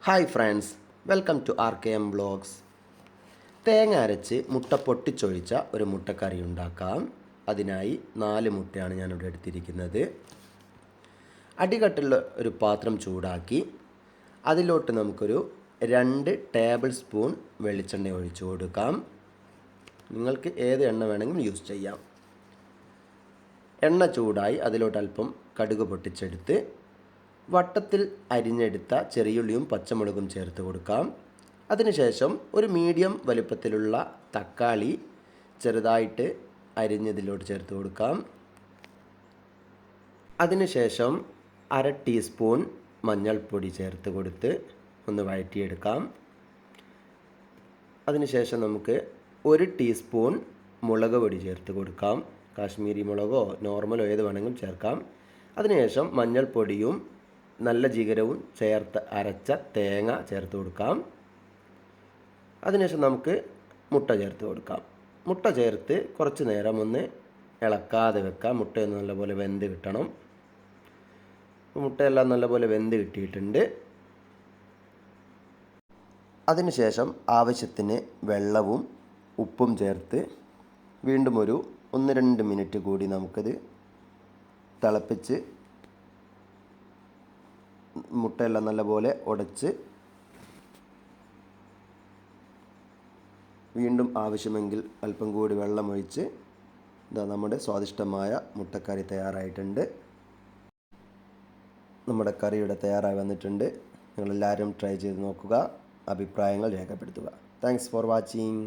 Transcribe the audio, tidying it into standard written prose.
Hi friends, welcome to RKM blogs. തേങ്ങ അരച്ച് മുട്ട പൊട്ടിച്ചൊഴിച്ച ഒരു മുട്ടക്കറി ഉണ്ടാക്കാം. അതിനായി 4 മുട്ടയാണ് ഞാനിവിടെ എടുത്തിരിക്കുന്നത്. അടികട്ടുള്ള ഒരു പാത്രം ചൂടാക്കി അതിലോട്ട് നമുക്കൊരു 2 ടേബിൾ സ്പൂൺ വെളിച്ചെണ്ണ ഒഴിച്ചു കൊടുക്കാം. നിങ്ങൾക്ക് ഏത് എണ്ണ വേണമെങ്കിലും യൂസ് ചെയ്യാം. എണ്ണ ചൂടായി അതിലോട്ട് അല്പം കടുക് പൊട്ടിച്ചെടുത്ത് വട്ടത്തിൽ അരിഞ്ഞെടുത്ത ചെറിയുള്ളിയും പച്ചമുളകും ചേർത്ത് കൊടുക്കാം. അതിനുശേഷം ഒരു മീഡിയം വലുപ്പത്തിലുള്ള തക്കാളി ചെറുതായിട്ട് അരിഞ്ഞതിലോട്ട് ചേർത്ത് കൊടുക്കാം. അതിനുശേഷം 1/2 ടീസ്പൂൺ മഞ്ഞൾപ്പൊടി ചേർത്ത് കൊടുത്ത് ഒന്ന് വഴറ്റിയെടുക്കാം. അതിനുശേഷം നമുക്ക് 1 ടീസ്പൂൺ മുളക് പൊടി ചേർത്ത് കൊടുക്കാം. കാശ്മീരി മുളകോ നോർമലോ ഏത് വേണമെങ്കിലും ചേർക്കാം. അതിനുശേഷം മഞ്ഞൾപ്പൊടിയും നല്ല ജീരകവും ചേർത്ത് അരച്ച തേങ്ങ ചേർത്ത് കൊടുക്കാം. അതിനുശേഷം നമുക്ക് മുട്ട ചേർത്ത് കൊടുക്കാം. മുട്ട ചേർത്ത് കുറച്ച് നേരം ഒന്ന് ഇളക്കാതെ വെക്കാം. മുട്ടയൊന്ന് നല്ലപോലെ വെന്ത് കിട്ടണം. മുട്ടയെല്ലാം നല്ലപോലെ വെന്ത് കിട്ടിയിട്ടുണ്ട്. അതിനുശേഷം ആവശ്യത്തിന് വെള്ളവും ഉപ്പും ചേർത്ത് വീണ്ടും ഒരു 1-2 മിനിറ്റ് കൂടി നമുക്കത് തിളപ്പിച്ച് മുട്ടയെല്ലാം നല്ലപോലെ ഉടച്ച് വീണ്ടും ആവശ്യമെങ്കിൽ അല്പം കൂടി വെള്ളമൊഴിച്ച് നമ്മുടെ സ്വാദിഷ്ടമായ മുട്ടക്കറി തയ്യാറായിട്ടുണ്ട്. നമ്മുടെ കറിയുടെ തയ്യാറായി വന്നിട്ടുണ്ട്. നിങ്ങളെല്ലാവരും ട്രൈ ചെയ്ത് നോക്കുക, അഭിപ്രായങ്ങൾ രേഖപ്പെടുത്തുക. Thanks for watching.